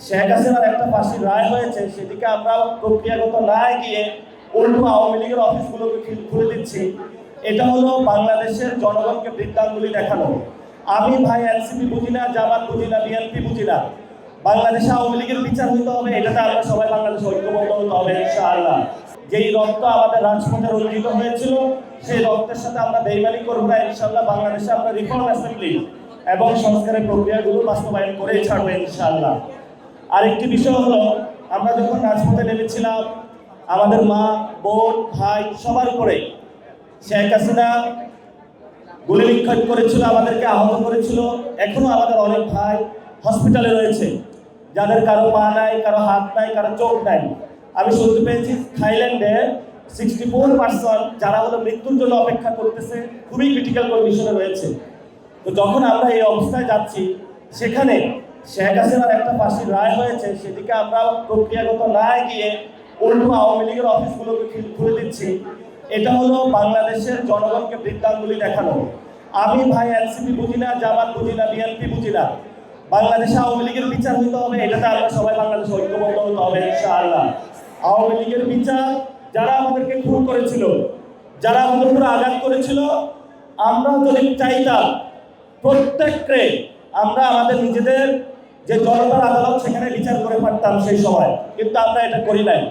শেখ হাসিনার একটা ফাঁসির রায় হয়েছে, সেদিকে আমরা প্রক্রিয়াগত না গিয়ে উল্টো আওয়ামী লীগের অফিসগুলোকে খুলে দিচ্ছি। এটা হলো বাংলাদেশের জনগণকে বৃত্তাঙ্গুলি দেখানো। আমি ভাই এনসিপি বুঝি না, জামাত বুঝি না, বিএনপি বুঝি না। বাংলাদেশে আওয়ামী লীগের বিচার হইতে হবে, এটাতে আমরা সবাই বাংলাদেশে ঐক্যবদ্ধ হতে হবে ইনশাআল্লাহ। যেই রক্ত আমাদের রাজপথে রঞ্জিত হয়েছিল, সেই রক্তের সাথে আমরা বেইমানি করবো না ইনশাআল্লাহ। বাংলাদেশে আমরা রিফর্ম অ্যাসেম্বলি এবং সংস্কারের প্রক্রিয়াগুলো বাস্তবায়ন করেই ছাড়বো ইনশাআল্লাহ। আরেকটি বিষয় হলো, আমরা যখন রাজপথে নেমেছিলাম, আমাদের মা, বোন, ভাই সবার উপরে শেখ হাসিনা গুলি নিক্ষেপ করেছিল, আমাদেরকে আহত করেছিল। এখনো আমাদের অনেক ভাই হসপিটালে রয়েছে, যাদের কারো পা নাই, কারো হাত নাই, কারো চোখ নাই। আমি শুনতে পেয়েছি থাইল্যান্ডে 64% যারা হলো মৃত্যুর জন্য অপেক্ষা করতেছে, খুবই ক্রিটিক্যাল কন্ডিশনে রয়েছে। তো যখন আমরা এই অবস্থায় যাচ্ছি, সেখানে শেখ হাসিনার একটা ফাঁসির রায় হয়েছে, সেদিকে আমরা প্রক্রিয়াগত না গিয়ে উল্টো আওয়ামী লীগের অফিসগুলোকে খুলে দিচ্ছি। এটা হলো বাংলাদেশের জনগণকে বৃত্তাঙ্গুলি দেখানো। আমি ভাই এনসিপি বুঝি না, জামাত বুঝি না, বিএনপি বুঝি না। বাংলাদেশে আওয়ামী লীগের বিচার হইতে হবে, এটাতে আমরা সবাই বাংলাদেশে ঐক্যবদ্ধ হতে হবে ইনশাআল্লাহ। আওয়ামী লীগের বিচার, যারা আমাদেরকে খুন করেছিল, যারা আমাদের উপরে আঘাত করেছিল, আমরা যদি চাইতাম প্রত্যেককে আমরা আমাদের নিজেদের যে জনতার আদালত, সেখানে বিচার করে পারতাম সেই সময়, কিন্তু আমরা এটা করি নাই।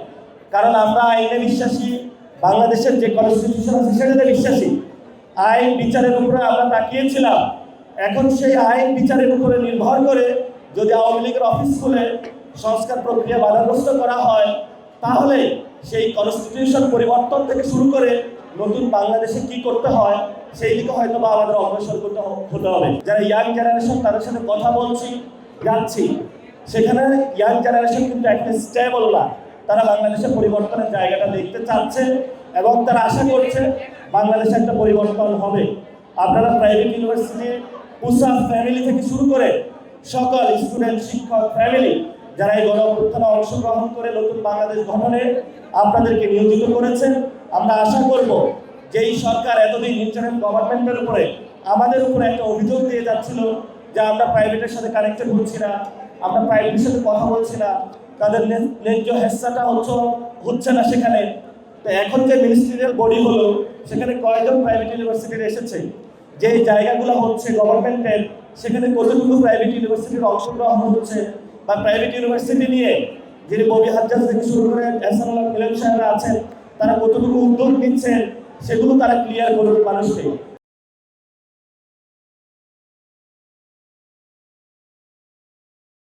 কারণ আমরা আইনে বিশ্বাসী, বাংলাদেশের যে কনস্টিটিউশন আছে সেটাতে বিশ্বাসী। আইন বিচারের উপরে আমরা তাকিয়েছিলাম। এখন সেই আইন বিচারের উপরে নির্ভর করে যদি আওয়ামী লীগের অফিস খুলে সংস্কার প্রক্রিয়া বাধাগ্রস্ত করা হয়, তাহলে সেই কনস্টিটিউশন পরিবর্তন থেকে শুরু করে নতুন বাংলাদেশে কি করতে হয় সেই দিকে হয়তো বা আমাদের অগ্রসর হতে হবে। যারা ইয়াং জেনারেশন, তাদের সাথে কথা বলছি, যাচ্ছি, সেখানে ইয়াং জেনারেশন কিন্তু একটা স্টেবল না। তারা বাংলাদেশের পরিবর্তনের জায়গাটা দেখতে চাচ্ছে এবং তারা আশা করছে বাংলাদেশে একটা পরিবর্তন হবে। আপনারা প্রাইভেট ইউনিভার্সিটি, পুসাফ ফ্যামিলি থেকে শুরু করে সকল স্টুডেন্ট, শিক্ষক, ফ্যামিলি যারা এই গণঅভ্যুত্থানে অংশগ্রহণ করে নতুন বাংলাদেশ গঠনে আপনাদেরকে নিয়োজিত করেছেন, আমরা আশা করব যে এই সরকার এতদিন ইন্টারিম গভর্নমেন্টের উপরে আমাদের উপরে একটা অভিযোগ দিয়ে যাচ্ছিল যে আমরা প্রাইভেটের সাথে কানেক্টেড হচ্ছি না, আমরা প্রাইভেটের সাথে কথা বলছি না, তাদের ন্যায্য হেচ্ছাটা হচ্ছে না সেখানে। তো এখন যে মিনিস্ট্রিয়াল বডি হলো, সেখানে কয়জন প্রাইভেট ইউনিভার্সিটির এসেছে, যে জায়গাগুলো হচ্ছে গভর্নমেন্টের, সেখানে কতটুকু প্রাইভেট ইউনিভার্সিটির অংশগ্রহণ হচ্ছে, বা প্রাইভেট ইউনিভার্সিটি নিয়ে যিনি ববি হাজ্জাজ থেকে শুরু করে এহসানুল্লাহ মিলন সাহেবরা আছেন, তারা কতটুকু উদ্যোগ নিচ্ছেন, সেগুলো তারা ক্লিয়ার করুন মানুষকে।